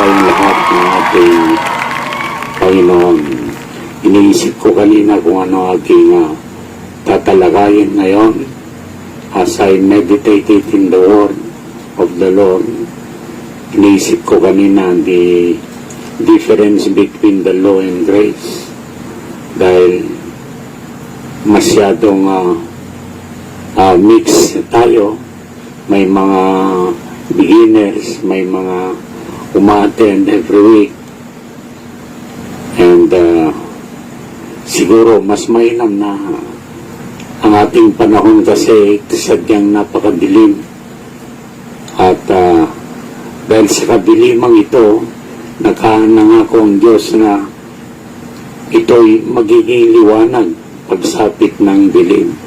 kayong lahat ng ating Panginoon. Iniisip ko kanina kung ano aking tatalakayin ngayon as I meditated in the word of the Lord. Iniisip ko kanina the difference between the law and grace, dahil masyadong mix tayo. May mga beginners, may mga umattend every week, and siguro mas mainam na ang ating panahon kasi sadyang napakadilim, at dahil sa kadilimang ito nangako ang Diyos na ito'y magiging liwanag pagsapit ng dilim.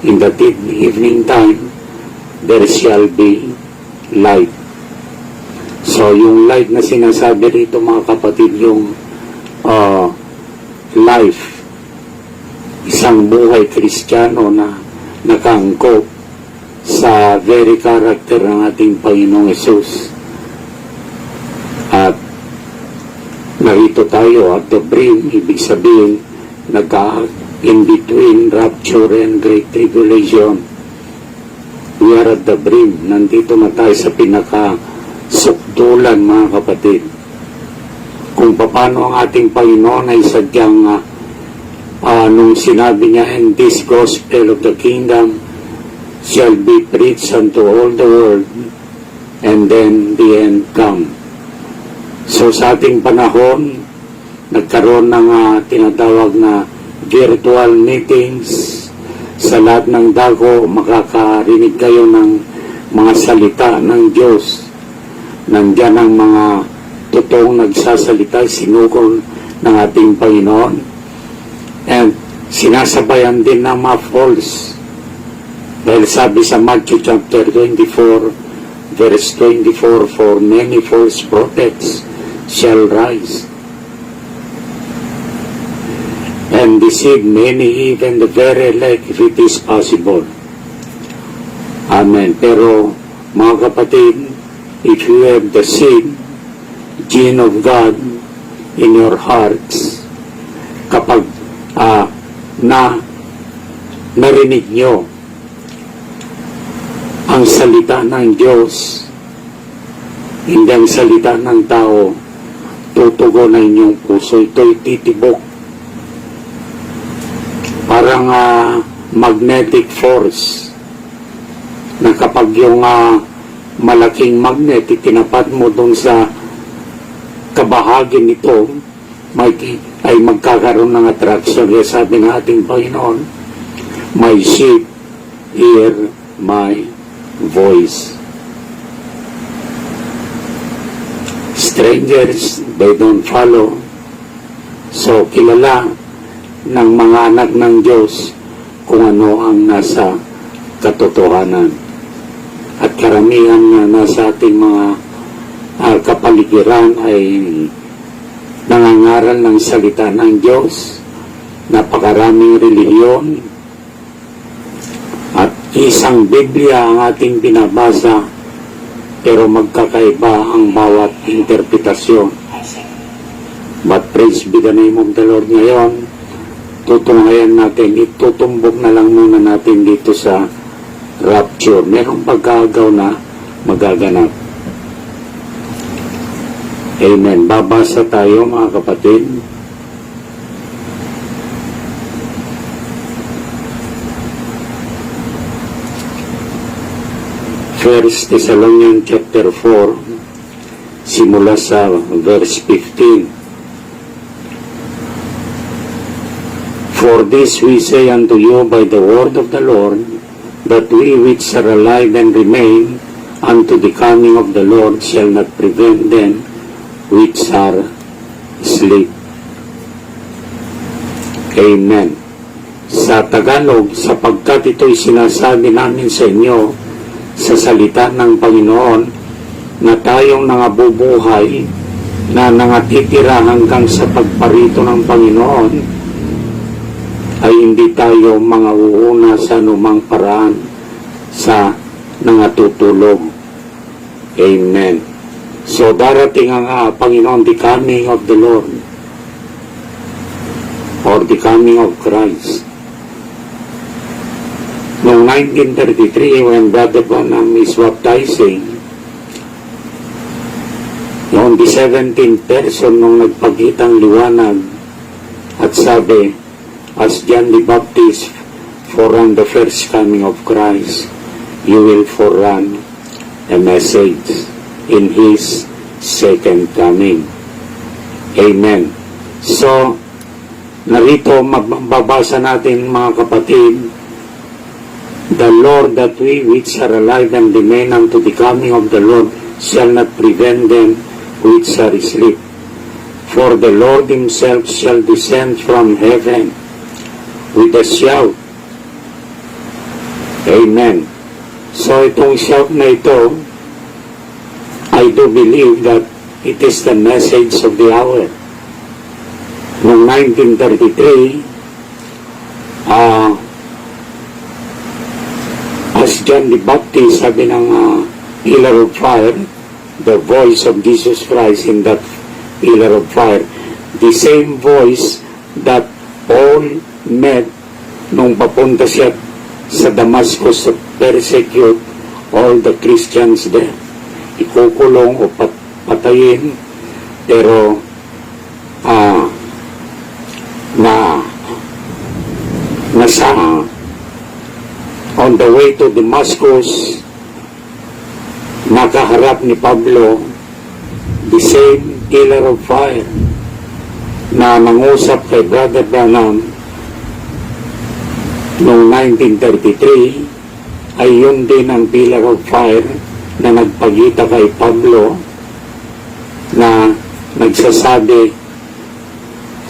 In the evening time there shall be light. So yung light na sinasabi rito mga kapatid, yung life, isang buhay Kristiyano na nakaangkop sa very character ng ating Panginoong Hesus. At narito tayo at the brim, ibig sabihin in between rapture and great tribulation. We are at the brim. Nandito na tayo sa pinaka-sukdulan mga kapatid. Kung paano ang ating Panginoon ay sadyang nung sinabi niya, and this gospel of the kingdom shall be preached unto all the world, and then the end come. So sa ating panahon, nagkaroon ng tinatawag na virtual meetings. Sa lahat ng dako, makakarinig kayo ng mga salita ng Diyos. Nandiyan ang mga totoong nagsasalita, sinukol ng ating Panginoon. And sinasabayan din ng mga false. Dahil sabi sa Matthew chapter 24, verse 24, for many false prophets shall rise and deceive many, even the very elect, if it is possible. Amen. Pero mga kapatid, if you have the seed, gene of God in your hearts, kapag narinig nyo ang salita ng Diyos, hindi ang salita ng tao, tutugon ang inyong puso. Ito'y titibok. Parang magnetic force na kapag yung malaking magnet itinapat mo dun sa kabahagi nito, ay magkakaroon ng attraction. Kaya sabi ng ating Panginoon, my sheep hear my voice. Strangers, they don't follow. So kilala ng mga anak ng Diyos kung ano ang nasa katotohanan. At karamihan na nasa ating mga kapaligiran ay nangangaral ng salita ng Diyos, napakaraming relihiyon, at isang Biblia ang ating binabasa, pero magkakaiba ang bawat interpretasyon. But praise be the name of the Lord. Ngayon, tutunghayan natin, itutumbok na lang muna natin dito sa rapture. Merong pagkagaw na magaganap. Amen. Babasa tayo mga kapatid. First Thessalonians chapter 4, simula sa verse 15. For this we say unto you by the word of the Lord, that we which are alive and remain unto the coming of the Lord shall not prevent them which are asleep. Amen. Sa Tagalog, sapagkat ito'y sinasabi namin sa inyo sa salita ng Panginoon, na tayong nangabubuhay na nangatitira hanggang sa pagparito ng Panginoon ay hindi tayo mga uuna sa anumang paraan sa nangatutulog. Amen. So darating ang Panginoon, the coming of the Lord, or the coming of Christ. Noong 1933, when Brother Branham is baptizing, noong the 17th person nung nagpagitang liwanag at sabi, as John the Baptist forerun the first coming of Christ, you will forerun a message in His second coming. Amen. So, narito mababasa natin mga kapatid, the Lord that we which are alive and remain unto the coming of the Lord shall not prevent them which are asleep. For the Lord Himself shall descend from heaven with a shout. Amen. So itong shout na ito, I do believe that it is the message of the hour. Noong 1933, as John the Baptist, sabi ng pillar of fire, the voice of Jesus Christ in that pillar of fire, the same voice that Paul met nung papunta siya sa Damascus to persecute all the Christians there. Ikukulong o patayin, pero on the way to Damascus, nakaharap ni Pablo the same pillar of fire na nangusap kay Brother Branham noong 1933, ay yun din ang pillar of fire na nagpagita kay Pablo na nagsasabi,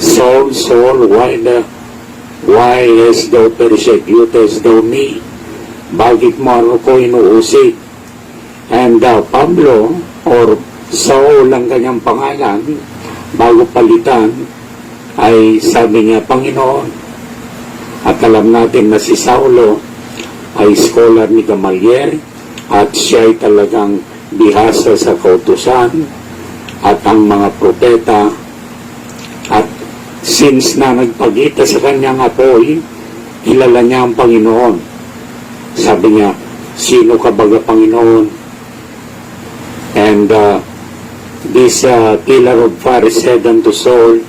Saul, Saul, why hast thou persecutest thou me? Bakit mo ako inuusik? And Pablo, or Saul ang kanyang pangalan, bago palitan, ay sabi niya, Panginoon. At alam natin na si Saulo ay scholar ni Gamaliel, at siya ay talagang bihasa sa kautusan at ang mga propeta. At since na nagpagita sa kanyang apoy, kilala niya ang Panginoon. Sabi niya, sino ka baga Panginoon? And this pillar of fire said unto Saul,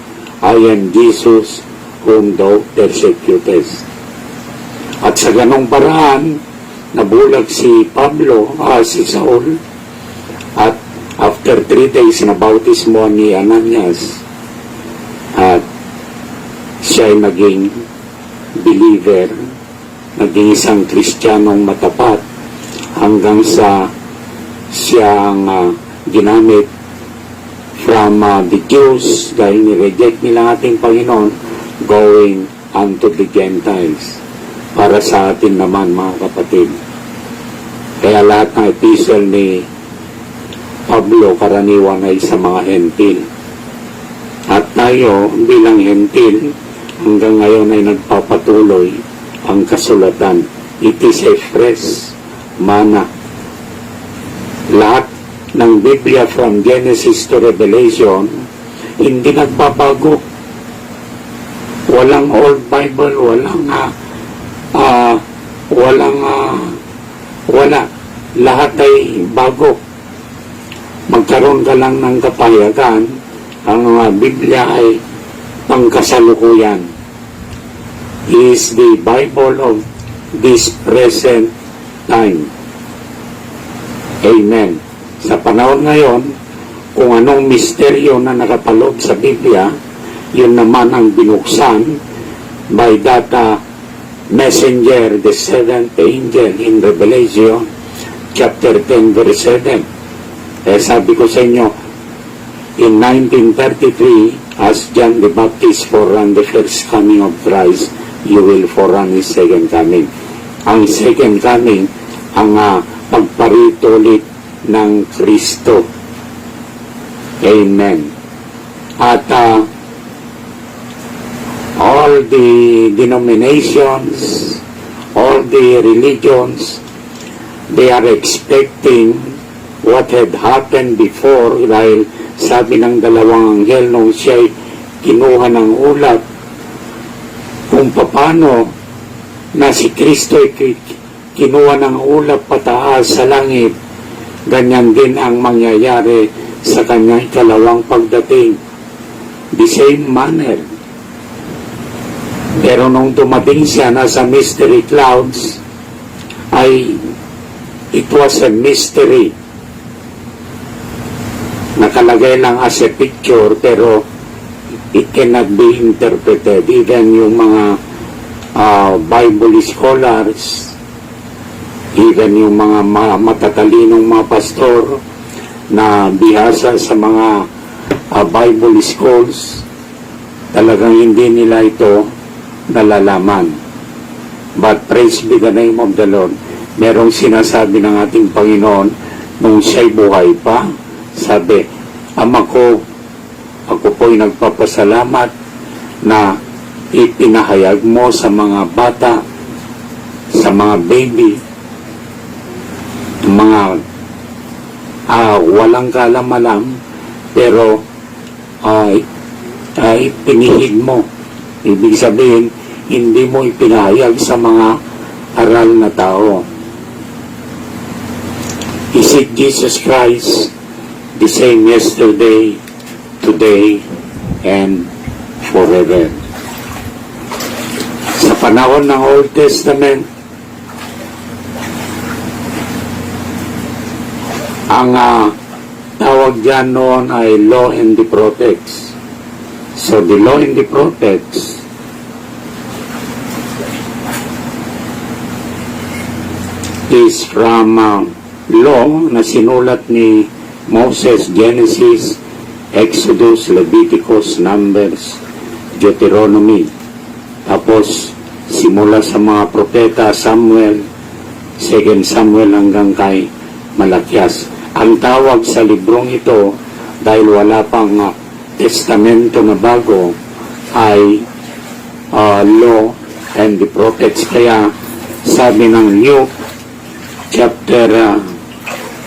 I am Jesus whom thou persecutest. At sa ganong paraan, nabulag si Pablo, si Saul, at after 3 days na bautismo ni Ananias, at siya ay naging believer, naging isang Kristiyanong matapat, hanggang sa siyang ginamit from the Jews, dahil ni-reject nila ating Panginoon, going unto the Gentiles, para sa atin naman mga kapatid. Kaya lahat ng epistle ni Pablo karaniwan ay sa mga hentil. At tayo bilang hentil, hanggang ngayon ay nagpapatuloy ang kasulatan. It is a fresh manna. Lahat ng Biblia from Genesis to Revelation, hindi nagpapago. Walang Old Bible, wala. Lahat ay bago. Magkaroon ka lang ng kapayagan, ang Biblia ay pangkasalukuyan. Is the Bible of this present time. Amen. Sa panahon ngayon, kung anong misteryo na nakapaloob sa Biblia, yun naman ang binuksan by that messenger, the seventh angel in Revelation chapter 10 verse 7. Sabi ko sa inyo, in 1933, as John the Baptist forerun the first coming of Christ, you will forerun His second coming. Ang second coming, ang pagparito ulit ng Kristo. Amen. At all the denominations, all the religions, they are expecting what had happened before, dahil sabi ng dalawang anghel nung siya'y kinuha ng ulat kung paano na si Kristo ay kinuha ng ulap pataas sa langit, ganyan din ang mangyayari sa kanyang ikalawang pagdating. The same manner. Pero nung dumating siya nasa mystery clouds, ay it was a mystery. Nakalagay lang as a picture, pero it cannot be interpreted. Even yung mga Bible scholars, even yung mga matatalinong mga pastor na bihasa sa mga Bible schools, talagang hindi nila ito nalalaman. But praise be the name of the Lord. Merong sinasabi ng ating Panginoon nung siya'y buhay pa, sabi, Ama ko, ako po'y nagpapasalamat na ipinahayag mo sa mga bata, sa mga baby, mga walang kalam-alam, pero pinihid mo. Ibig sabihin, hindi mo ipinahayag sa mga aral na tao. Is it Jesus Christ, the same yesterday, today, and forever? Sa panahon ng Old Testament, ang tawag dyan noon ay Law and the Prophets. So the Law and the Prophets is from law na sinulat ni Moses, Genesis, Exodus, Leviticus, Numbers, Deuteronomy. Tapos simula sa mga propeta, Samuel, 2 Samuel hanggang kay Malakias. Ang tawag sa librong ito, dahil wala pang testamento na bago, ay Law and the Prophets. Kaya sabi ng Luke chapter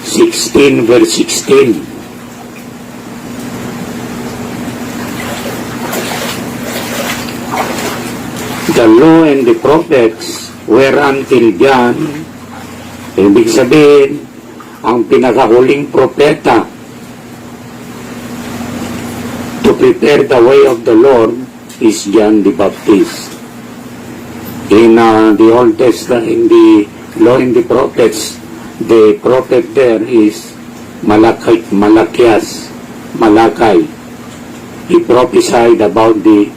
16 verse 16, the law and the prophets were until John. Ibig sabihin, ang pinakahuling propeta to prepare the way of the Lord is John the Baptist. In the Old Testament, in the Law and the Prophets, the prophet there is Malakias. He prophesied about the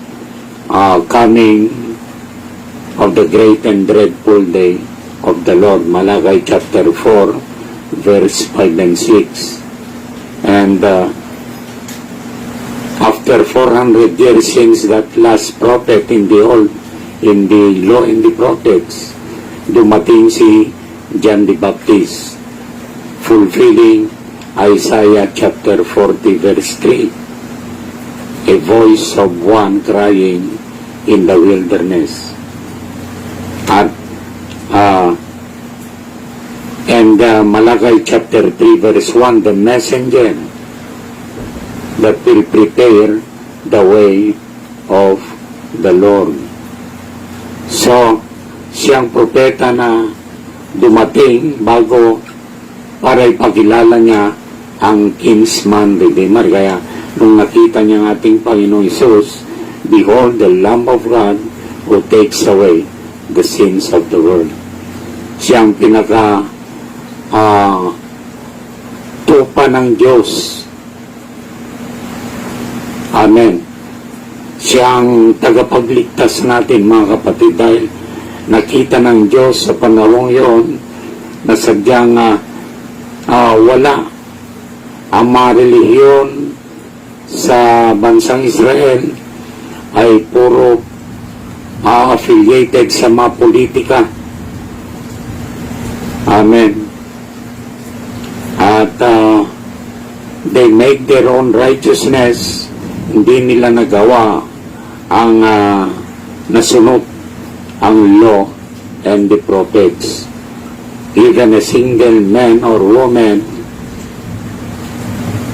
coming of the great and dreadful day of the Lord. Malachi chapter 4, verse 5 and 6. And after 400 years since that last prophet in the Law and the Prophets, dumating si John the Baptist, fulfilling Isaiah chapter 40 verse 3, a voice of one crying in the wilderness. At Malachi chapter 3 verse 1, the messenger that will prepare the way of the Lord. So, siyang propeta na dumating bago para ipakilala niya ang kinsman redeemer. Kaya nung nakita niya ang ating Panginoong Hesus, behold the Lamb of God who takes away the sins of the world. Siyang pinaka tupa ng Diyos. Amen. Siyang tagapagligtas natin, mga kapatid, dahil nakita ng Diyos sa panahong yon na sadyang wala ang mga relihiyon sa bansang Israel ay puro affiliated sa mga politika. Amen. At they make their own righteousness. Hindi nila nagawa ang nasunod ang law and the prophets. Even a single man or woman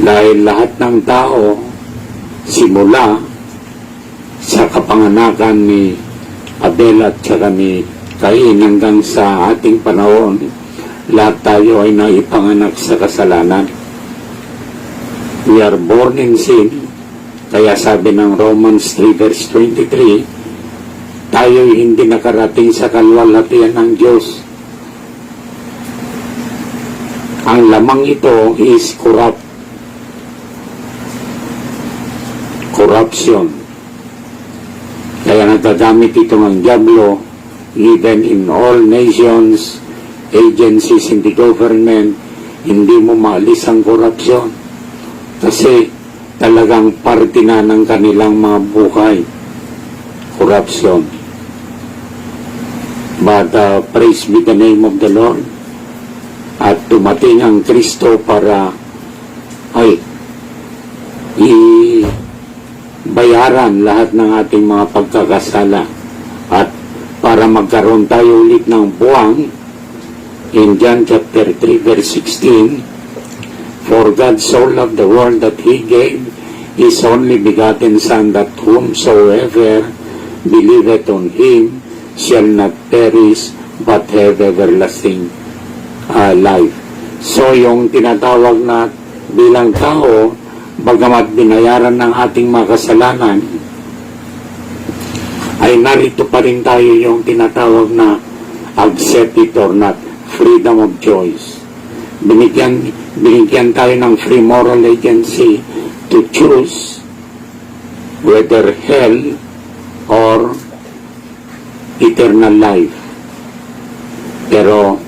Dahil lahat ng tao, simula sa kapanganakan ni Abel at saka ni Cain hanggang sa ating panahon, lahat tayo ay naipanganak sa kasalanan. We are born in sin. Kaya sabi ng Romans 3 verse 23, tayo hindi nakarating sa kalwalhatian ng Diyos. Ang lamang ito is corruption. Kaya nagagamit ito ng diablo even in all nations, agencies in the government. Hindi mo maalis ang corruption kasi talagang parte na ng kanilang mga buhay, corruption. But praise be the name of the Lord, at tumating ang Kristo para bayaran lahat ng ating mga pagkakasala at para magkaroon tayo ulit ng buwang. In John chapter 3 verse 16, for God so loved the world that He gave His only begotten Son, that whomsoever believeth on Him shall not perish but have everlasting life. So yung tinatawag na bilang tao, bagamat binayaran ng ating mga kasalanan, ay narito pa rin tayo yung tinatawag na accept it or not, freedom of choice. Binigyan tayo ng free moral agency to choose whether hell or eternal life. Pero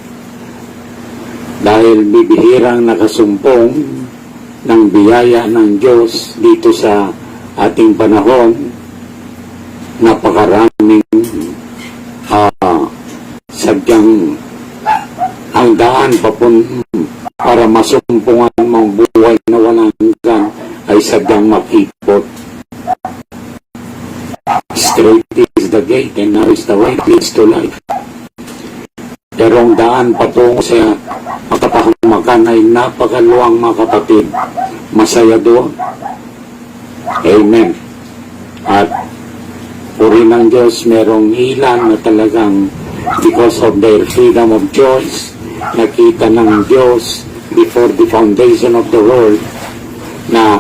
dahil bibihirang nakasumpong ng biyaya ng Diyos dito sa ating panahon, napakaraming sadyang ang daan para masumpungan mong buhay na walang hanggan ay sadyang makipot. Straight is the gate and narrow is the way that leads to life. Pero ang daan patungo sa makapahamakan ay napakaluwang, mga kapatid. Masaya doon. Amen. At puri ng Diyos, merong ilan na talagang because of their freedom of choice, nakita ng Diyos before the foundation of the world na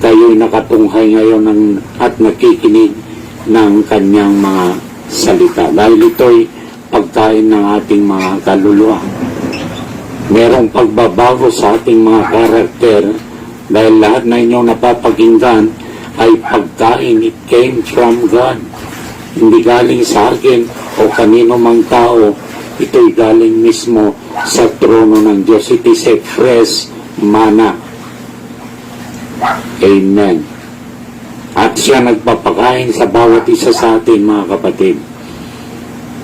kayo'y nakatunghay ngayon at nakikinig ng kanyang mga salita. Dahil ito'y pagkain ng ating mga kaluluwa. Merong pagbabago sa ating mga karakter dahil lahat na inyong napapakinggan ay pagkain. It came from God. Hindi galing sa akin o kanino mang tao. Ito'y galing mismo sa trono ng Diyos. It is a fresh manna. Amen. At siya nagpapakain sa bawat isa sa atin, mga kapatid.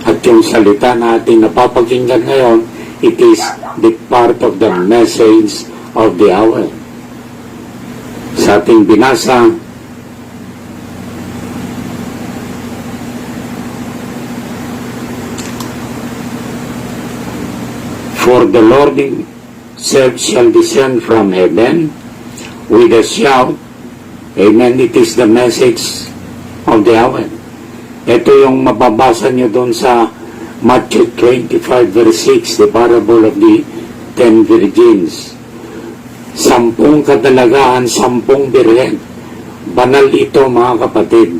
At yung salita natin napapakinggan ngayon, it is the part of the message of the hour. Sa ating binasa, for the Lord himself shall descend from heaven with a shout. Amen. It is the message of the hour. Ito yung mababasa nyo doon sa Matthew 25 verse 6, the parable of the 10 virgins. 10 kadalagaan, 10 birhen. Banal ito, mga kapatid.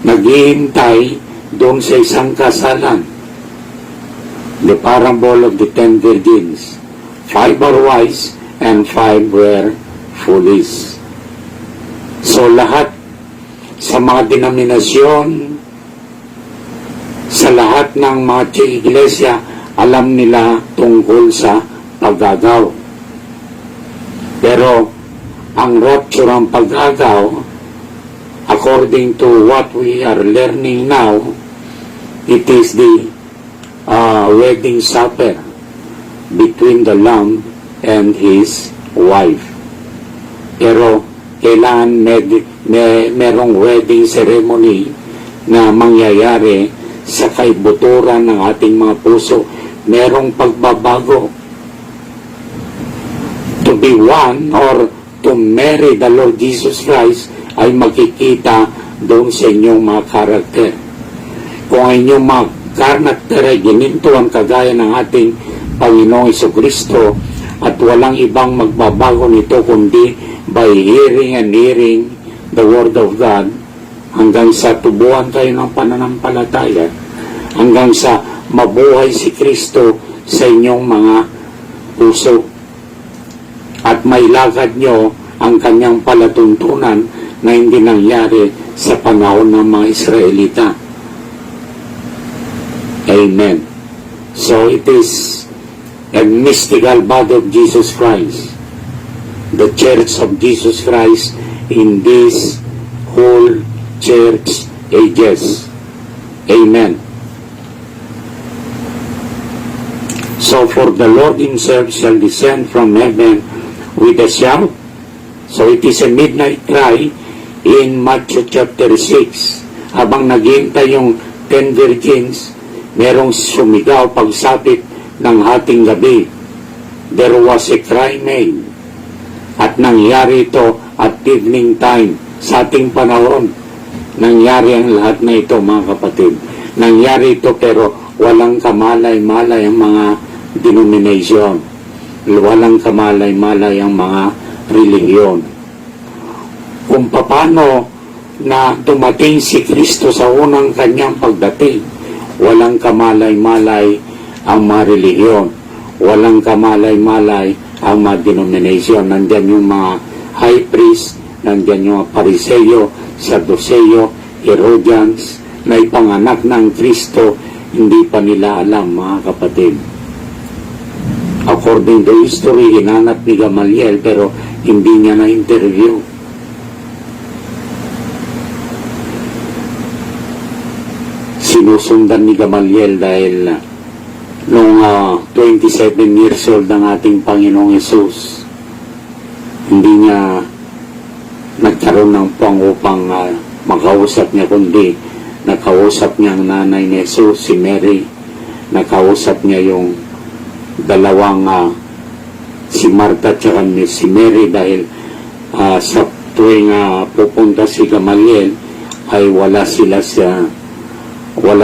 Naghihintay doon sa isang kasalan. The parable of the 10 virgins. 5 are wise and 5 were foolish. So lahat sa mga denominasyon, sa lahat ng mga iglesia, alam nila tungkol sa pag-agaw. Pero ang rapture, ang pag-agaw, according to what we are learning now, it is the wedding supper between the Lamb and his wife. Pero kailangan merong wedding ceremony na mangyayari sa kaibuturan ng ating mga puso. Merong pagbabago. to be one or to marry the Lord Jesus Christ ay makikita doon sa inyong mga karakter. Kung ang inyong mga karakter ay ginintuan kagaya ng ating Panginoong Jesucristo at walang ibang magbabago nito kundi by hearing and hearing the Word of God hanggang sa tubuhan kayo ng pananampalataya, hanggang sa mabuhay si Kristo sa inyong mga puso at mailagad nyo ang kanyang palatuntunan na hindi nangyari sa panahon ng mga Israelita. Amen. So it is a mystical body of Jesus Christ, the Church of Jesus Christ in this whole church ages. Amen. So for the Lord himself shall descend from heaven with a shout. So it is a midnight cry in Matthew chapter 6. Habang naghihintay yung 10 virgins, merong sumigaw pagsapit ng hating gabi. There was a cry made. At nangyari ito at evening time. Sa ating panahon, nangyari ang lahat na ito, mga kapatid. Nangyari ito pero walang kamalay-malay ang mga denomination. Walang kamalay-malay ang mga relihiyon. Kung paano na dumating si Kristo sa unang kanyang pagdating, walang kamalay-malay ang mga relihiyon. Walang kamalay-malay ang mga denomination. Nandyan yung mga high priest, nandyan yung mga Pariseo, Sadduceo, Herodians, na ipanganak ng Kristo, hindi pa nila alam, mga kapatid. According to history, hinanap ni Gamaliel pero hindi niya na-interview. Sinusundan ni Gamaliel dahil noong 27 years old ng ating Panginoong Yesus, hindi niya nagkaroon ng puwang upang makausap niya, kundi nakausap niya ang nanay ni Jesus, si Mary. Nakausap niya yung dalawang si Martha at si Mary dahil sa tuwing pupunta si Gamaliel ay wala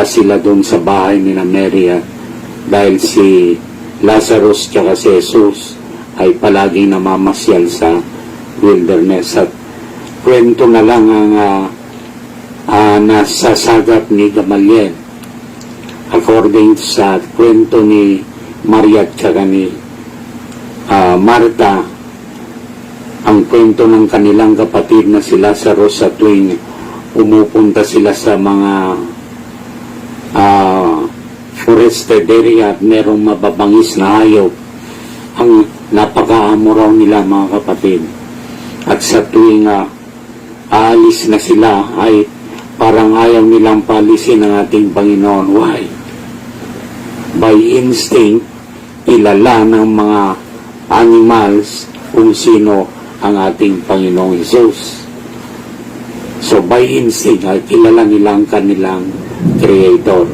sila doon sa bahay ni na Mary dahil si Lazarus at si Jesus ay palaging namamasyal sa wilderness. At kwento na lang ang nasasagap ni Gamaliel according sa kwento ni Maria at ni Marta. Ang kwento ng kanilang kapatid na si Lazarus sa tuwing umupunta sila sa mga forested area at merong mababangis na hayop, ang napakaamo raw nila, mga kapatid. At sa tuwing aalis na sila ay parang ayaw nilang palisin ang ating Panginoon. Why? By instinct, kilala ng mga animals kung sino ang ating Panginoong Hesus. So by instinct, ay kilala nila ang kanilang Creator.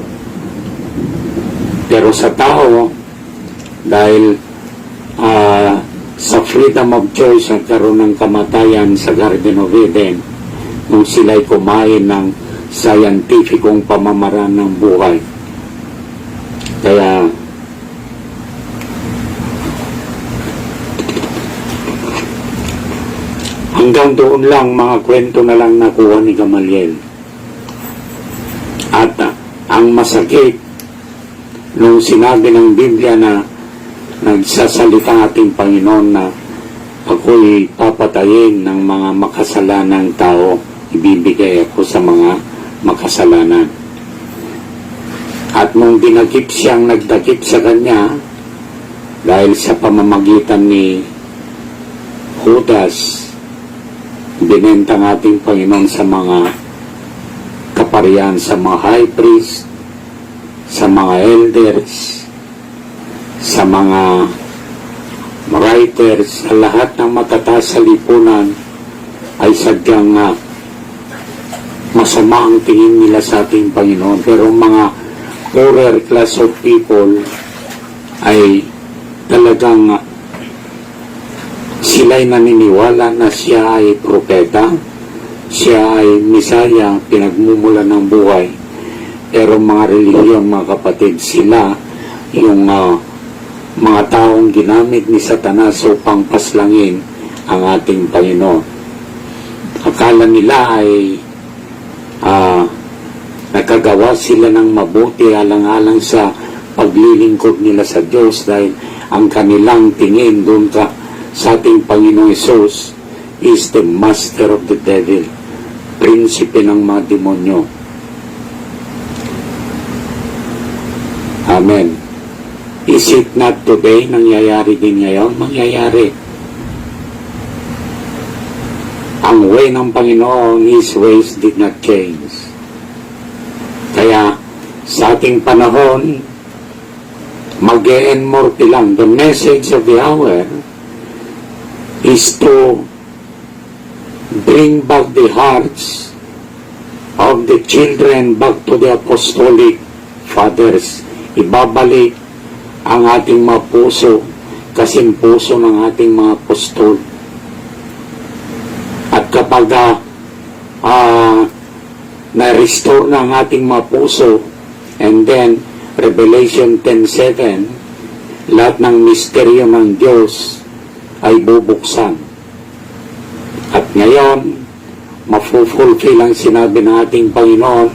Pero sa tao, dahil sa freedom of choice nagkaroon ng kamatayan sa Garden of Eden nung sila'y kumain ng scientificong pamamaraan ng buhay. Kaya hanggang doon lang, mga kwento na lang nakuha ni Gamaliel. At ang masakit nung sinabi ng Biblia na nagsasalita ating Panginoon na ako'y papatayin ng mga makasalanang tao, ibibigay ako sa mga makasalanan. At nung dinakip siyang nagdakip sa kanya, dahil sa pamamagitan ni Judas, binenta ng ating Panginoon sa mga kaparian, sa mga high priest, sa mga elders, sa mga writers, sa lahat ng matataas sa lipunan, ay sadyang masama ang tingin nila sa ating Panginoon. Pero mga poorer class of people ay talagang sila'y naniniwala na siya ay propeta, siya ay Misaya, pinagmumula ng buhay. Pero mga relihiyon, mga kapatid, sila yung mga taong ginamit ni Satanas upang paslangin ang ating Panginoon. Akala nila ay nakagawa sila ng mabuti alang-alang sa paglilingkod nila sa Diyos dahil ang kanilang tingin doon sa ating Panginoong Hesus is the master of the devil, prinsipe ng mga demonyo. Amen. Is it not today? Nangyayari din ngayon? Mangyayari. Ang way ng Panginoon, His ways did not change. Kaya, sa ating panahon, mag-e-enmorte lang. The message of the hour is to bring back the hearts of the children back to the apostolic fathers. Ibabalik ang ating mga puso kasing puso ng ating mga apostol. At kapag na-restore na ang ating mga puso, and then Revelation 10:7, lahat ng misteryo ng Diyos ay bubuksan. At ngayon, mafulfill ang sinabi ng ating Panginoon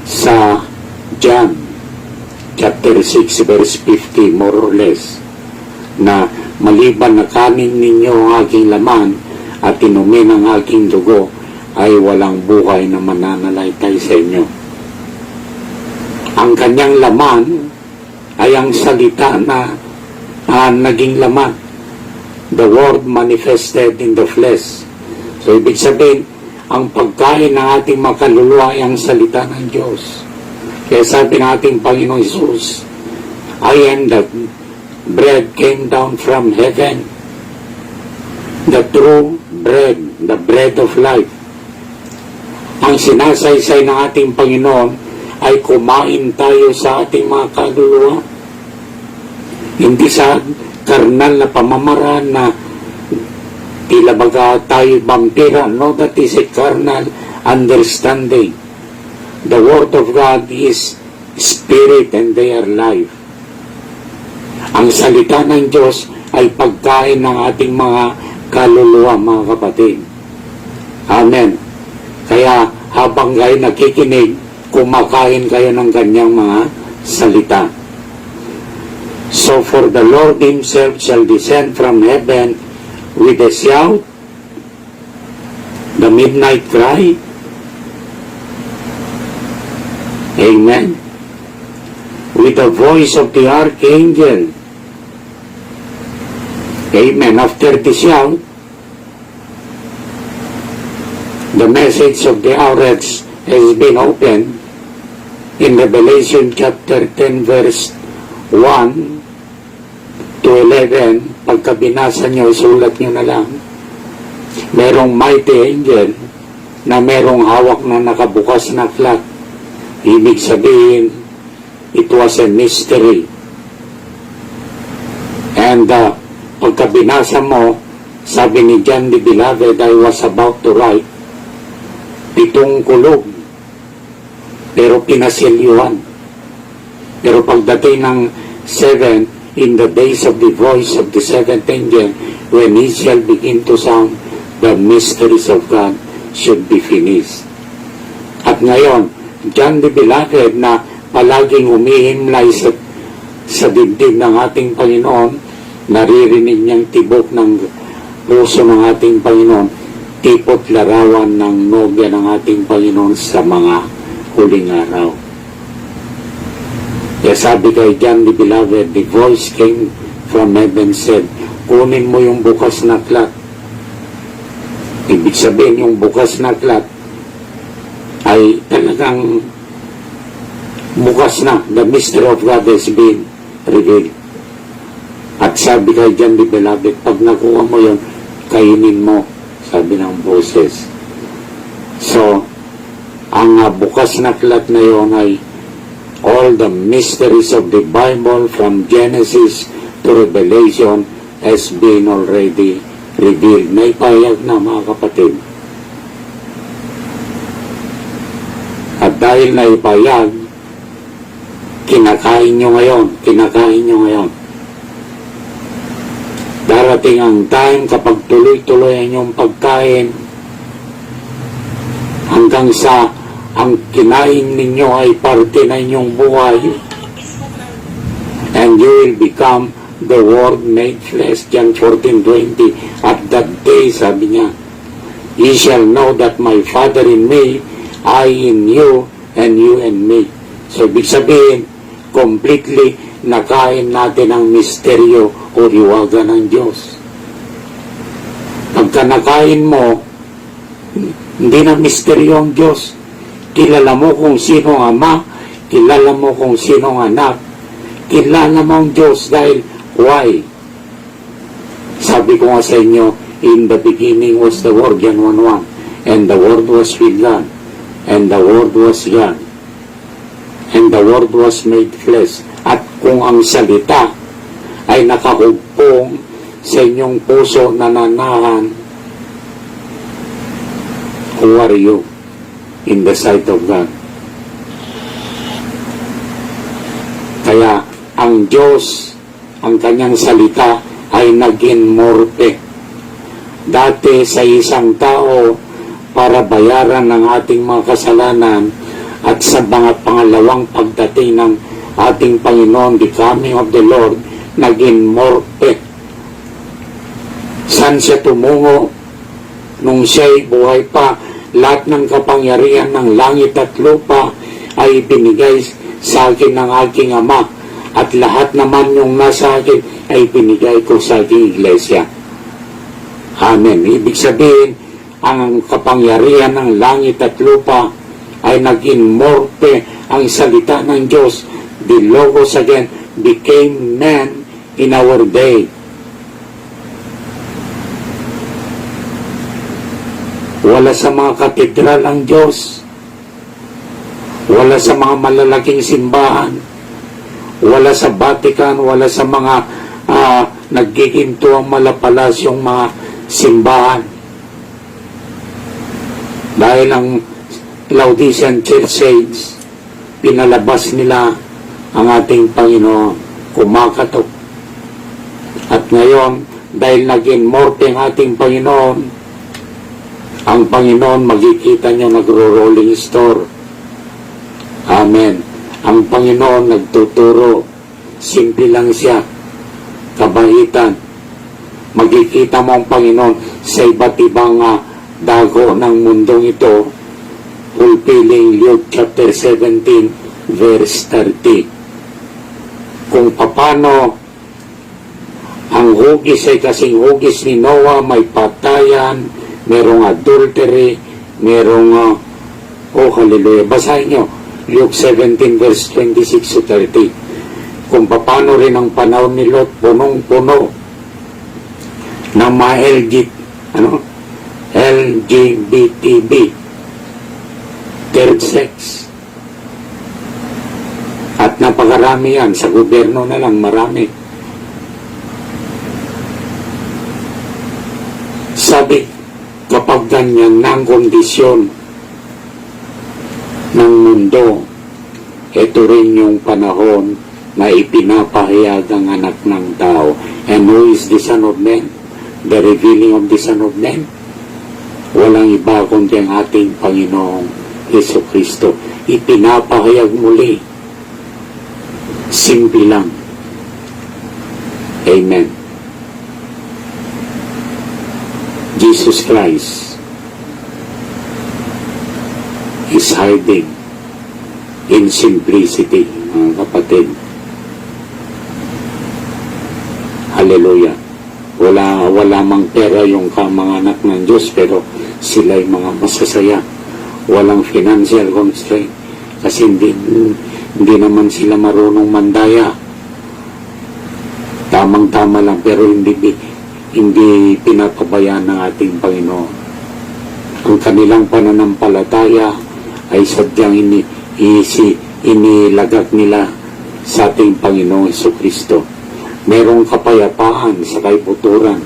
sa John chapter 6 verse 50, more or less, na maliban na kanin ninyo ang aking laman at inumin ang aking dugo, ay walang buhay na mananalaytay sa inyo. Ang kanyang laman ay ang salita na naging laman. The Word manifested in the flesh. So, ibig sabihin, ang pagkain ng ating makaluluwa ay ang salita ng Diyos. Kaya sabi ng ating Panginoon Jesus, I am the bread came down from heaven, the true bread, the bread of life. Ang sinasaysay ng ating Panginoon ay kumain tayo sa ating mga kaluluwa. Hindi sa karnal na pamamaraan na tila baga tayo vampira. No, that is a carnal understanding. The Word of God is Spirit and they are life. Ang salita ng Diyos ay pagkain ng ating mga kaluluwa, mga kapatid. Amen. Kaya habang kayo nakikinig, kumakain kayo ng kanyang mga salita. So for the Lord Himself shall descend from heaven with a shout, the midnight cry. Amen. With the voice of the archangel. Amen. After the shout, the message of the hour has been opened in Revelation chapter 10 verse 1 to 11. Pagka binasa nyo, sulat nyo na lang. Merong mighty angel na merong hawak na nakabukas na aklat. Ibig sabihin, it was a mystery. And pagka binasa mo, sabi ni John the Beloved, I was about to write 7 kulog, pero pinasilyuhan. Pero pagdating ng 7, in the days of the voice of the seventh angel, when he shall begin to sound, the mysteries of God should be finished. At ngayon, John the Beloved na palaging humihimlay sa dibdib ng ating Panginoon, naririnig niyang tibok ng puso ng ating Panginoon, tipot larawan ng nobya ng ating Panginoon sa mga huling araw. Kaya sabi kay John the Beloved, the voice came from heaven, said, kunin mo yung bukas na aklat. Ibig sabihin, yung bukas na aklat ay talagang bukas na. The mystery of God has been revealed. At sabi kay John the Beloved, pag nakuha mo yun, kainin mo, sabi ng boses. So, ang bukas na aklat na yun ay all the mysteries of the Bible from Genesis to Revelation has been already revealed, na ipahayag na mga kapatid. At dahil na ipahayag, kinakain nyo ngayon. Darating ang time kapag tuloy-tuloy ang inyong pagkain, hanggang sa ang kinain ninyo ay parte na inyong buhay, and you will become the Word made flesh. John 14:20. At that day, sabi niya, ye shall know that my Father in me, I in you, and you in me. So, ibig sabihin, completely nakain natin ang misteryo o hiwaga ng Diyos. Pagka nakain mo, hindi na misteryo ang Diyos. Kilala mo kung sino ang Ama, kilala mo kung sino ang Anak, kilala mo ang Diyos dahil why? Sabi ko nga sa inyo, in the beginning was the Word, John 1:1, and the Word was with God, and the Word was God, and the Word was made flesh. At kung ang salita ay nakahugpong sa inyong puso na nanahan, who are you in the sight of God? Kaya ang Diyos, ang kanyang salita ay naging morte. Dati sa isang tao para bayaran ng ating mga kasalanan, at sa mga pangalawang pagdating ng ating Panginoon, the coming of the Lord, naging morte. Saan siya tumungo? Nung siya'y buhay pa, lahat ng kapangyarihan ng langit at lupa ay binigay sa akin ng aking Ama, at lahat naman yung nasa akin ay binigay ko sa aking iglesia. Amen. Ibig sabihin, ang kapangyarihan ng langit at lupa ay naging morte. Ang salita ng Diyos, the Logos again, became man in our day. Wala sa mga katedral ang Diyos. Wala sa mga malalaking simbahan. Wala sa Vatican, wala sa mga naggiginto ang malapalasyong mga simbahan. Dahil ang Laodicean Church Age, pinalabas nila ang ating Panginoon, kumakatok. At ngayon, dahil naging morte ang ating Panginoon, ang Panginoon makikita nyo nagro-rolling store. Amen. Ang Panginoon nagtuturo. Simple lang siya. Kabaitan. Magkikita mo ang Panginoon sa iba't ibang dago ng mundong ito, fulfilling Luke chapter 17 verse 30. Kung paano ang hugis ay kasing hugis ni Noah, may patayan, merong adultery, merong hallelujah. Basahin nyo Luke 17 verse 26 to 30. Kung paano rin ang panahon ni Lot, punong-puno ng mga LGBTB, third sex. At napakarami yan. Sa gobyerno na lang, marami. Sabi, kapag ganyan ng kondisyon ng mundo, ito rin yung panahon na ipinapahayag ang anak ng tao. And who is the Son of Man? The revealing of the Son of Man? Walang iba kundi ang ating Panginoong Jesucristo. Ipinapahayag muli. Simple lang. Amen. Jesus Christ is hiding in simplicity, mga kapatid. Hallelujah. Wala mang pera yung mga anak ng Diyos, pero sila'y mga masasaya. Walang financial constraint kasi hindi naman sila marunong mandaya. Tamang-tama lang, pero hindi pinapabayaan ng ating Panginoon. Ang kanilang pananampalataya ay sadyang inilagak nila sa ating Panginoong Jesucristo. Merong kapayapaan sa kaibuturan.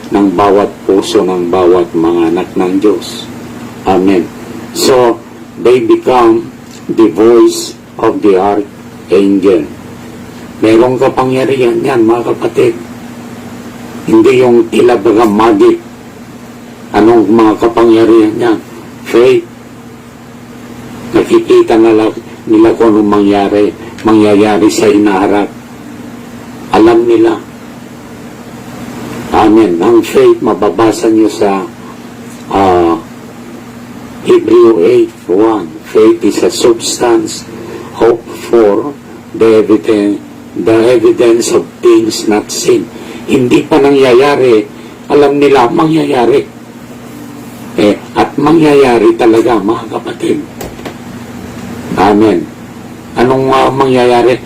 ng bawat puso ng bawat mga anak ng Diyos. Amen. So, they become the voice of the archangel. Merong kapangyarihan yan, mga kapatid. Hindi yung tila baga magic. Anong mga kapangyarihan niya? Faith. Nakikita nila kung anong mangyayari sa hinaharap. Alam nila. Amen. Ang faith, mababasa niyo sa Hebrew 8:1. Faith is a substance, hope for the evidence of things not seen. Hindi pa nangyayari, alam nila mangyayari. At mangyayari talaga, mga kapatid. Amen. Anong mangyayari?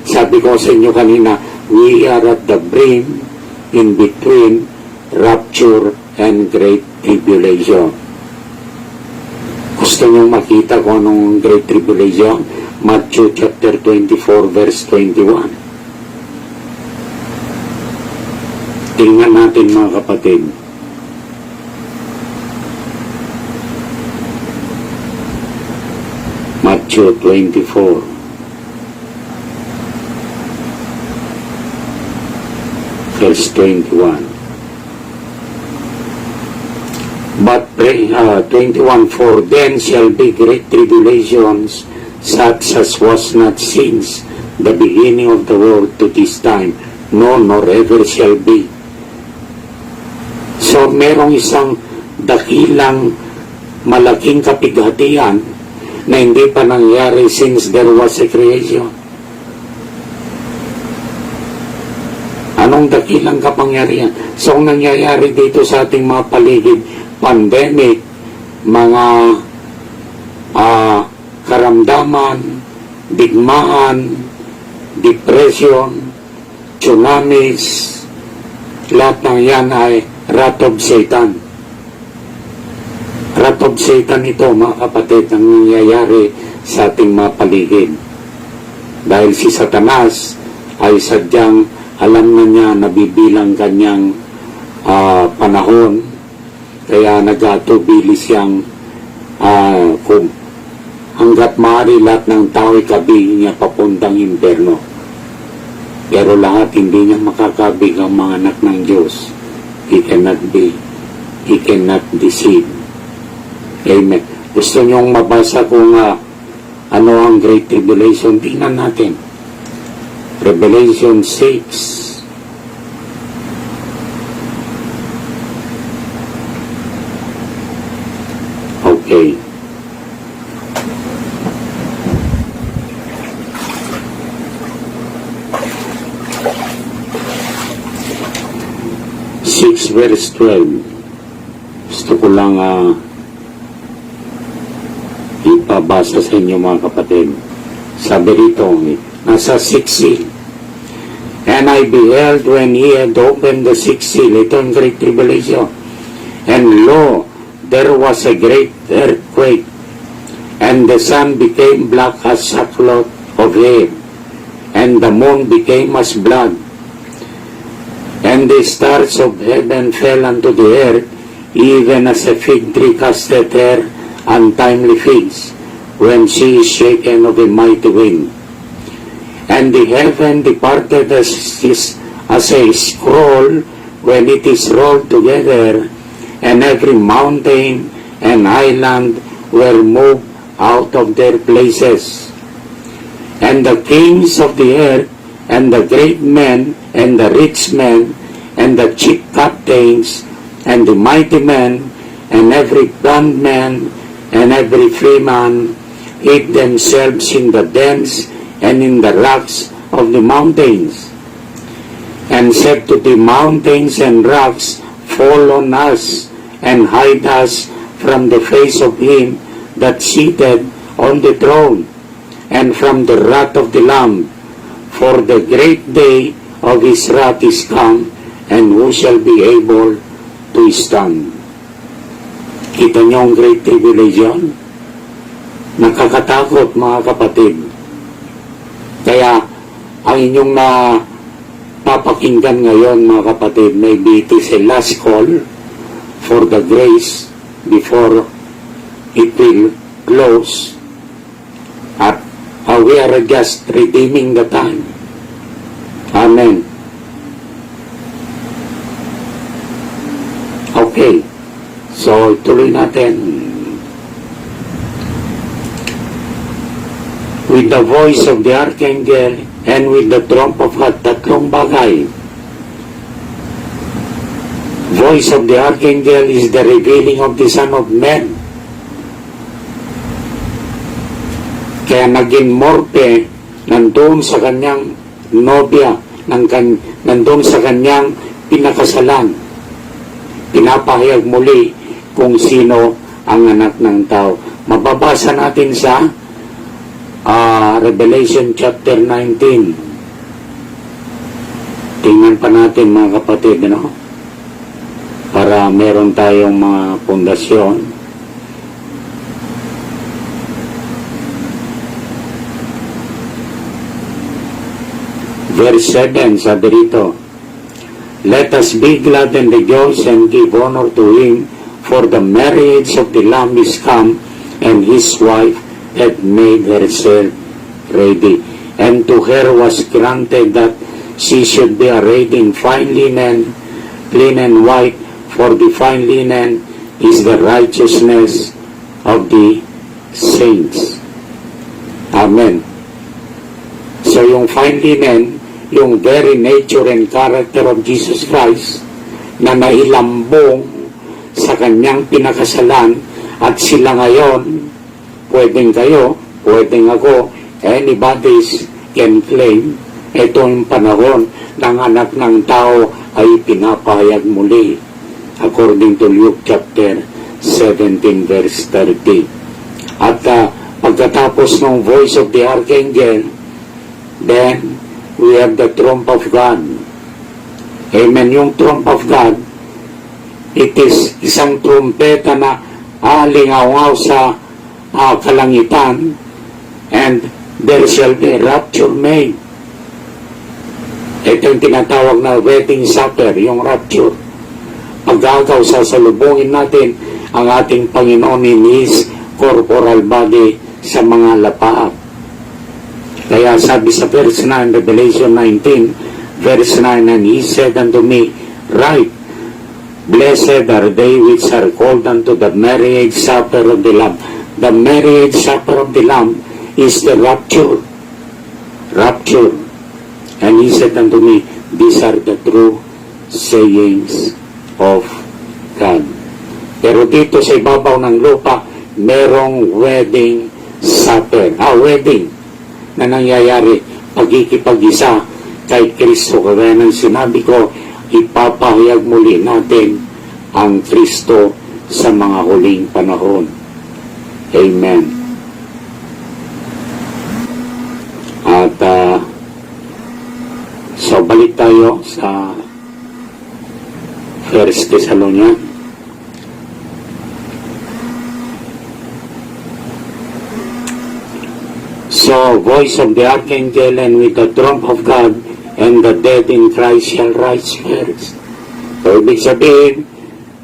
Sabi ko sa inyo kanina, we are at the brim in between rapture and great tribulation. Gusto nyo makita kung anong great tribulation? Matthew chapter 24 verse 21. Tingnan natin, mga kapatid. Matthew 24 verse 21. But 21, for then shall be great tribulations, such as was not since the beginning of the world to this time, no, nor ever shall be. So, merong isang dakilang malaking kapighatian na hindi pa nangyari since there was a creation. Anong dakilang kapangyarihan? So, ang nangyayari dito sa ating mga paligid, pandemic, mga karamdaman, digmaan, depression, tsunamis, lahat ng yan ay wrath of Satan. Wrath of Satan ito, mga kapatid, ang nangyayari sa ating mga paligid. Dahil si Satanas ay sadyang alam na niya, nabibilang kanyang panahon, kaya nag-atubili siyang kung hanggat maaari lahat ng tao ay kabigin niya papuntang impyerno. Pero lahat hindi niya makakabig ang mga anak ng Diyos. He cannot deceive. Amen. Gusto niyong mabasa kung ano ang Great Tribulation? Tingnan natin. Revelation 6. Okay. Verse 12. Gusto ko lang ipabasa sa inyo, mga kapatid. Sabi rito, nasa 6 seal. And I beheld when he had opened the 6 seal, ito ang great tribulation. And lo, there was a great earthquake, and the sun became black as sackcloth of hair, and the moon became as blood. And the stars of heaven fell unto the earth, even as a fig tree casteth her untimely figs, when she is shaken of a mighty wind. And the heaven departed as a scroll when it is rolled together, and every mountain and island were moved out of their places. And the kings of the earth, and the great men, and the rich men, and the chief captains, and the mighty men, and every bondman, and every free man, hid themselves in the dens and in the rocks of the mountains, and said to the mountains and rocks, fall on us, and hide us from the face of him that sitteth on the throne, and from the wrath of the Lamb. For the great day of his wrath is come, and who shall be able to stand? Kita niyo ang Great Tribulation? Nakakatakot, mga kapatid. Kaya, ang inyong papakinggan ngayon, mga kapatid, maybe it is a last call for the grace before it will close. At we are just redeeming the time. Amen. Okay. So, tuloy natin. With the voice of the archangel and with the trump of God, tatlong bagay. Voice of the archangel is the revealing of the Son of Man. Kaya naging morte nandun sa kanyang nobya, nandun sa kanyang pinakasalan. Pinapahayag muli kung sino ang anak ng tao. Mababasa natin sa Revelation chapter 19. Tingnan pa natin, mga kapatid, no? Para meron tayong mga pundasyon. Verse 7, sabi rito, "Let us be glad and rejoice and give honor to him, for the marriage of the Lamb is come, and his wife hath made herself ready. And to her was granted that she should be arrayed in fine linen, linen white, for the fine linen is the righteousness of the saints." Amen. So yung fine linen, yung very nature and character of Jesus Christ na nailambong sa kanyang pinakasalan, at sila ngayon, pwedeng kayo, pwedeng ako, anybody can claim, ito yung panahon ng anak ng tao ay pinapahayag muli. According to Luke chapter 17 verse 30. At pagkatapos ng voice of the archangel, then we have the trump of God. Amen. Yung trump of God, it is isang trumpeta na alingaw sa kalangitan, and there shall be a rapture made. Ito yung tinatawag na wedding supper, yung rapture. Pagkagaw, sasalubungin natin ang ating Panginoon in His corporal body sa mga lapaap. Kaya sabi sa verse 9, Revelation 19, verse 9, "And he said unto me, Right, blessed are they which are called unto the marriage supper of the Lamb." The marriage supper of the Lamb is the rapture. Rapture. And he said unto me, "These are the true sayings of God." Pero dito sa ibabaw ng lupa, merong wedding supper. Wedding na nangyayari, pagkikipag-isa kay Kristo. Kaya nang sinabi ko, ipapahayag muli natin ang Kristo sa mga huling panahon. Amen. At so balik tayo sa 1 Thessalonians. So, voice of the archangel, and with the trump of God, and the dead in Christ shall rise first. So, ibig sabihin,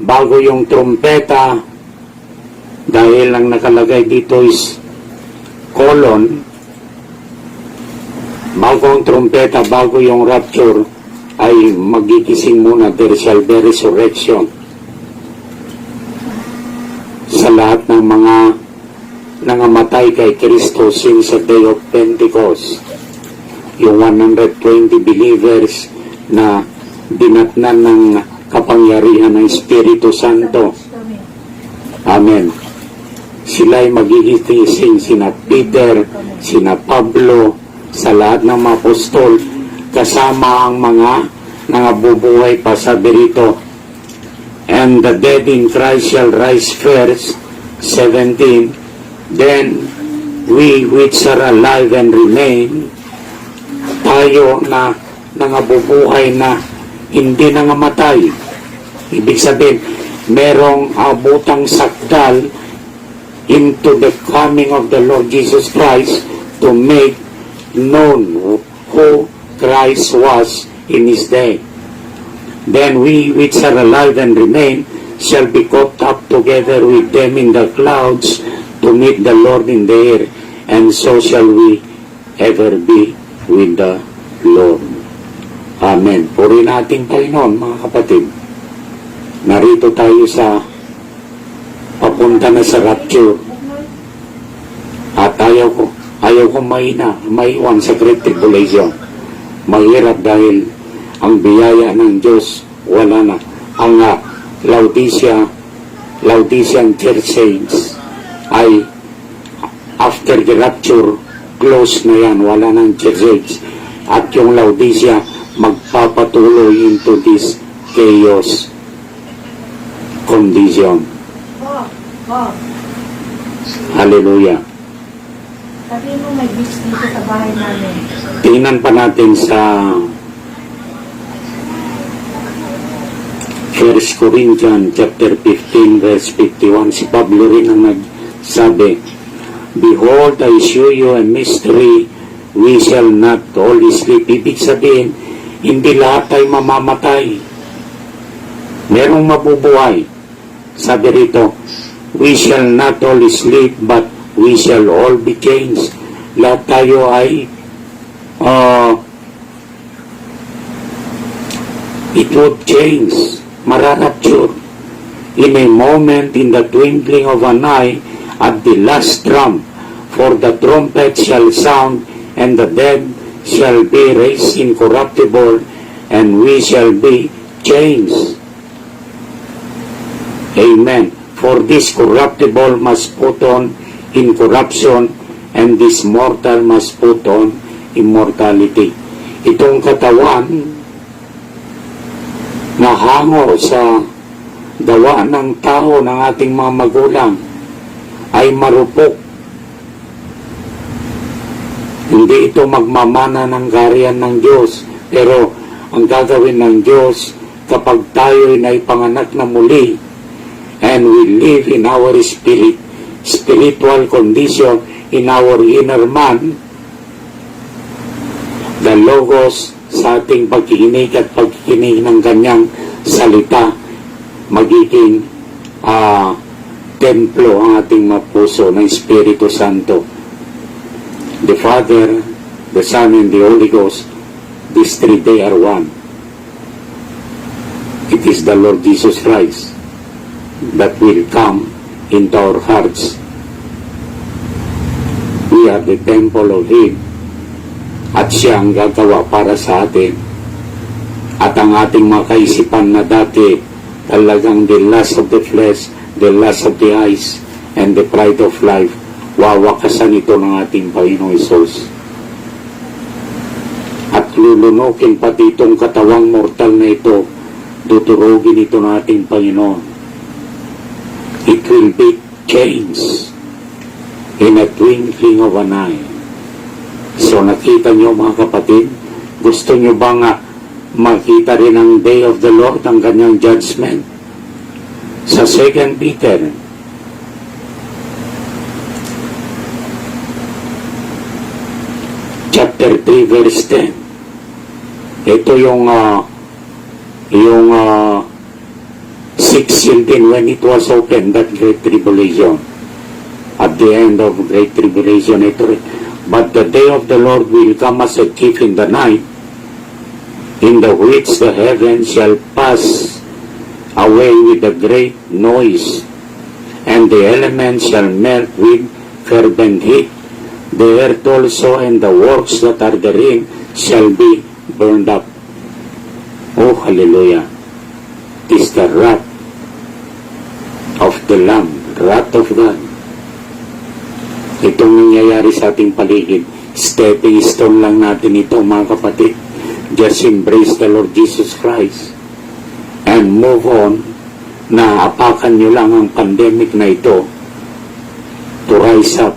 bago yung trumpeta, dahil ang nakalagay dito is colon, bago ang trumpeta, bago yung rapture, ay magigising muna, there shall be resurrection sa lahat ng mga nangamatay kay Kristo since the day of Pentecost. Yung 120 believers na dinatnan ng kapangyarihan ng Espiritu Santo. Amen. Sila ay magigising, sina Peter, sina Pablo, sa lahat ng mga apostol, kasama ang mga nangabubuhay pa, sabi rito, "And the dead in Christ shall rise first," 17, "Then we which are alive and remain," tayo na nangabubuhay na hindi nangamatay. Ibig sabihin, merong abutang sakdal into the coming of the Lord Jesus Christ to make known who Christ was in his day. Then we which are alive and remain shall be caught up together with them in the clouds to meet the Lord in the air, and so shall we ever be with the Lord. Amen. Puri nating Panginoon, mga kapatid. Narito tayo sa papunta na sa rapture. At ayaw ko maiwan sa Great Tribulation. Mahirap dahil ang biyaya ng Diyos wala na. Ang Laodicean Church Saints ay after the rapture, close na yan, wala ng church age. At yung Laodicea magpapatuloy into this chaos condition. Hallelujah. Sabi mo may beach dito sa bahay namin. Tingnan pa natin sa 1 Corinthians chapter 15 verse 51. Si Pablo rin ang nagsabi, Behold, I show you a mystery, we shall not all sleep. Ibig sabihin, hindi lahat ay mamamatay. Merong mabubuhay. Sabi rito, we shall not all sleep, but we shall all be changed. Lahat tayo ay it would change. Mararapture. In a moment, in the twinkling of an eye, at the last trump, for the trumpet shall sound, and the dead shall be raised incorruptible, and we shall be changed. Amen. For this corruptible must put on incorruption, and this mortal must put on immortality. Itong katawan na hango sa gawa ng tao ng ating mga magulang ay marupok. Hindi ito magmamana ng kaharian ng Diyos, pero ang gagawin ng Diyos kapag tayo ay panganak na muli and we live in our spiritual condition, in our inner man, the Logos sa ating pagkikinig at pagkikinig ng kanyang salita magiging templo ang ating mapuso ng Espiritu Santo. The Father, the Son, and the Holy Ghost, these three, they are one. It is the Lord Jesus Christ that will come into our hearts. We are the temple of Him, at siya ang gagawa para sa atin. At ang ating mga kaisipan na dati talagang the lust of the flesh, the lust of the eyes, and the pride of life, wawakasan ito ng ating Panginoong Hesus. At lulunukin pati itong katawang mortal na ito, tuturugin ito ng ating Panginoon. It will be changed in a twinkling of an eye. So nakita nyo mga kapatid, gusto nyo ba nga makita rin ang day of the Lord, ang kanyang judgment? Sa 2 Peter chapter 3 verse 10, ito yung 6 seal din when it was opened, that great tribulation. At the end of great tribulation, ito rin. But the day of the Lord will come as a thief in the night, in the which the heavens shall pass away with a great noise, and the elements shall melt with fervent heat. The earth also and the works that are therein shall be burned up. Oh, hallelujah. It is the wrath of the Lamb, wrath of God. Itong nangyayari sa ating paligid, stepping stone lang natin ito mga kapatid. Just embrace the Lord Jesus Christ and move on, na apakan nyo lang ang pandemic na ito to rise up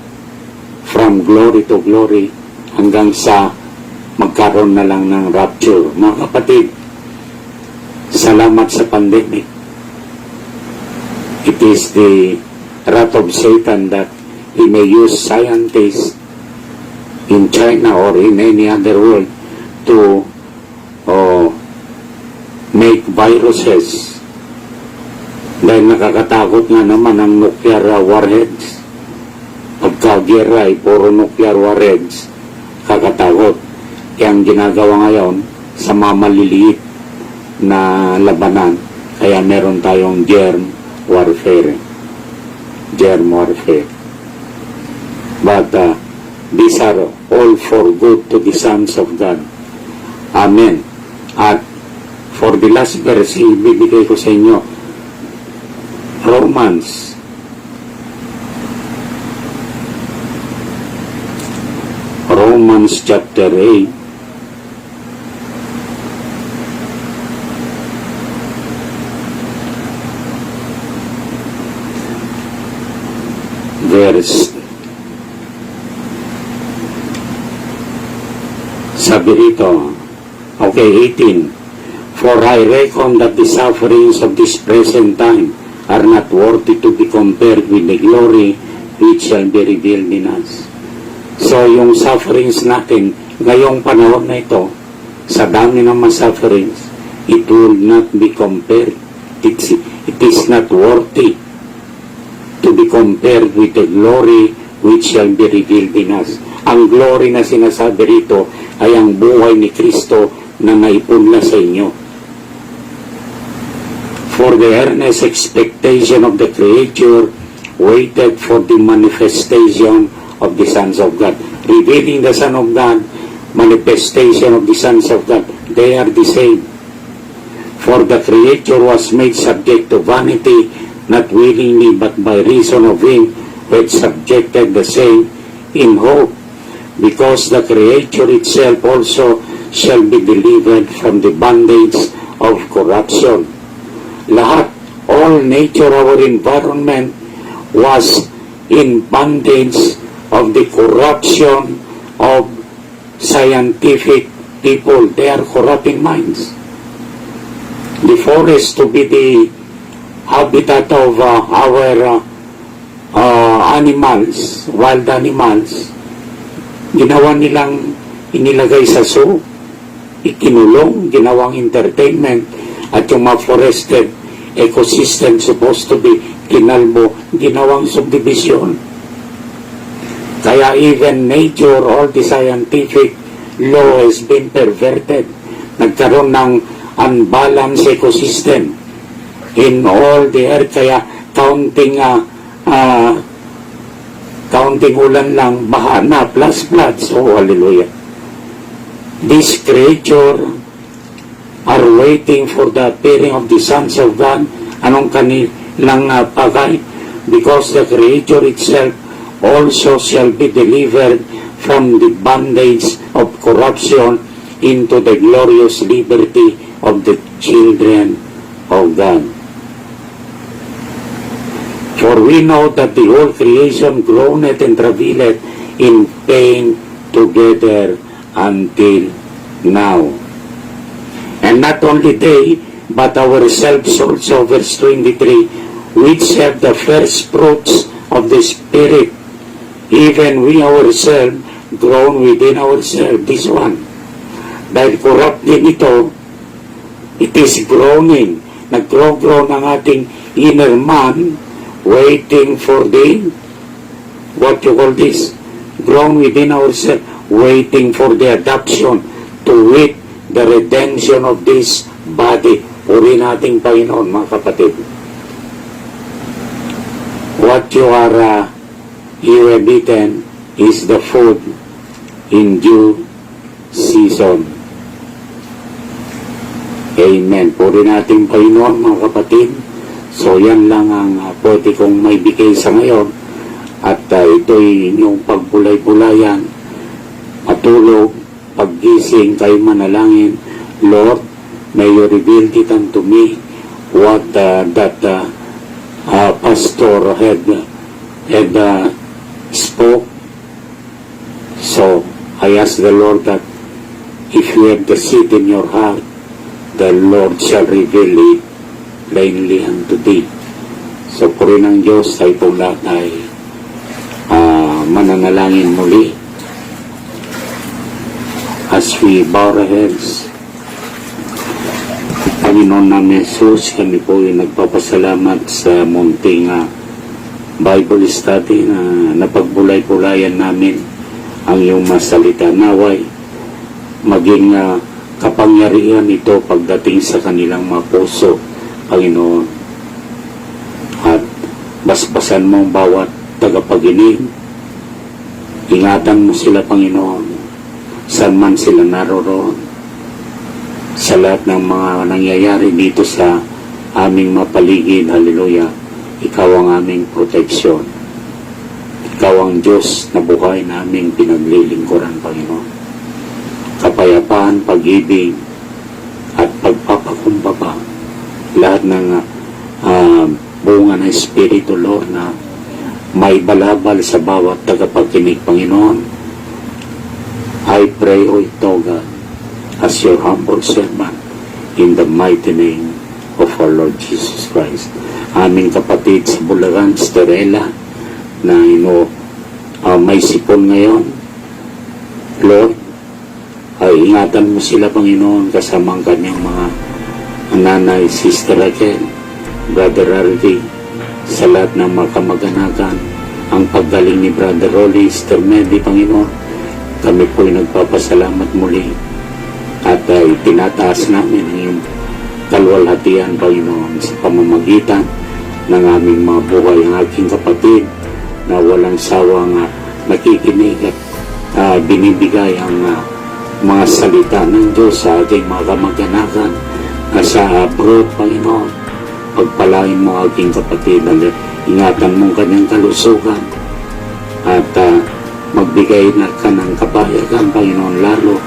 from glory to glory hanggang sa magkaroon na lang ng rapture. Mga kapatid, salamat sa pandemic. It is the wrath of Satan that he may use scientists in China or in any other world to make viruses. Dahil nakakatakot nga naman ang nuclear warheads. Pagka-gera ay puro nuclear warheads, kakatakot. Kaya ang ginagawa ngayon sa mga maliliit na labanan, kaya meron tayong germ warfare. Germ warfare. But these are all for good to the sons of God. Amen. At for the last verse, ibibigay ko sa inyo, Romans chapter 8, verse, sabi rito, okay, 18, for I reckon that the sufferings of this present time are not worthy to be compared with the glory which shall be revealed in us. So, yung sufferings natin, ngayong panahon na ito, sa dami ng mga sufferings, it will not be compared. It is not worthy to be compared with the glory which shall be revealed in us. Ang glory na sinasabi rito ay ang buhay ni Kristo na naipunla sa inyo. For the earnest expectation of the creature waited for the manifestation of the sons of God. Revealing the Son of God, manifestation of the sons of God, they are the same. For the creature was made subject to vanity, not willingly, but by reason of him who had subjected the same in hope, because the creature itself also shall be delivered from the bondage of corruption. Lahat, all nature, our environment was in bondage of the corruption of scientific people. They are corrupting minds. The forest to be the habitat of our animals, wild animals, ginawa nilang inilagay sa zoo, ikinulong, ginawang entertainment, at yung mga forested ecosystem supposed to be kinalbo, ginawang subdivision. Kaya even nature, all the scientific law has been perverted. Nagkaroon ng unbalanced ecosystem in all the earth. Kaya counting ulan lang, baha na, plus floods. Oh, hallelujah. This creature are waiting for the appearing of the sons of God. Anong kanilang pagay? Because the creature itself also shall be delivered from the bondage of corruption into the glorious liberty of the children of God. For we know that the whole creation groaneth and travaileth in pain together until now. And not only they, but ourselves also, verse 23, which have the first fruits of the Spirit, even we ourselves groan within ourselves. This one. Dahil corrupt din ito, it is groaning. Nag-groan ang ating inner man, waiting for the, what you call this? Groan within ourselves, waiting for the adoption, to wit, the redemption of this body. Puri nating Panginoon, mga kapatid. What you have eaten is the food in due season. Amen. Puri nating Panginoon, mga kapatid. So yan lang ang pwede kong may bigay sa ngayon. At ito'y inyong pagbulay-bulayan, matulog, paggising, kayo manalangin. Lord, may you reveal it unto me what that pastor had spoke. So I ask the Lord that if you have the seed in your heart, the Lord shall reveal it plainly unto thee. So puri ng Diyos, tayo po lahat ay mananalangin muli. As we bow our heads, Panginoon namin Jesus, kami po ay nagpapasalamat sa munting Bible study na napagbulay-bulayan namin ang iyong masalita. Naway, maging kapangyarihan ito pagdating sa kanilang mga puso, Panginoon. At basbasan mo ang bawat tagapaginig. Ingatan mo sila, Panginoon, saan man sila naroroon. Sa lahat ng mga nangyayari dito sa aming mapaligid, haleluya, ikaw ang aming proteksyon. Ikaw ang Diyos na buhay na aming pinaglilingkuran, Panginoon. Kapayapaan, pag-ibig, at pagpapakumbaba, lahat ng bunga ng Espiritu, Lord, na may balabal sa bawat tagapagkinig, Panginoon. I pray, O ito, God, as your humble servant, in the mighty name of our Lord Jesus Christ. Aming kapatid sa Bulacan, Estrella, na may sipon ngayon, Lord, ay ingatan mo sila, Panginoon, kasama ang kanyang mga nanay, Sister Raquel, Brother Ardy, sa lahat ng mga kamag-anakan, ang paggaling ni Brother Rolly, Sister Medi, Panginoon, kami po'y nagpapasalamat muli at tinataas namin ang iyong kalwalhatian, Panginoon, sa pamamagitan ng aming mga buhay, ang aking kapatid na walang sawang nakikinig at binibigay ang mga salita ng Diyos sa ating mga kamag-anakan sa abroad, Panginoon. Pagpalain mo aking kapatid, ingatan mo kanyang kalusugan at magbigay na ka ng kapayagan, Panginoon, lalo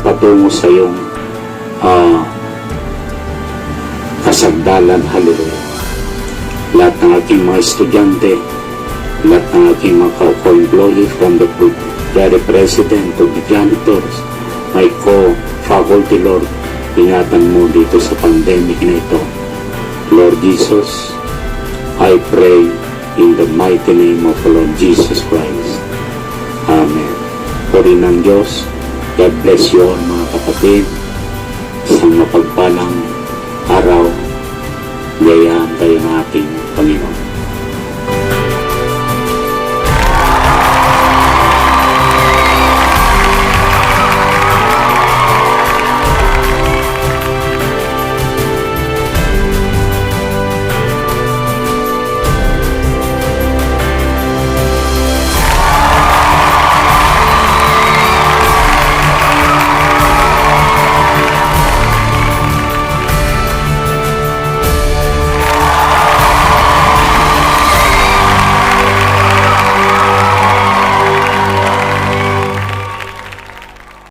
patungo sa iyong kasagdalan, haleluya. Lahat ng aking mga estudyante, lahat ng aking mga co-employee, from the president to the janitors, my co-faculty, Lord, ingatan mo dito sa pandemic na ito. Lord Jesus, I pray in the mighty name of Lord Jesus Christ. Amen. Puri ng Diyos, God bless you all, mga kapatid. Isang mapagpalang araw, gayaan kayo ng ating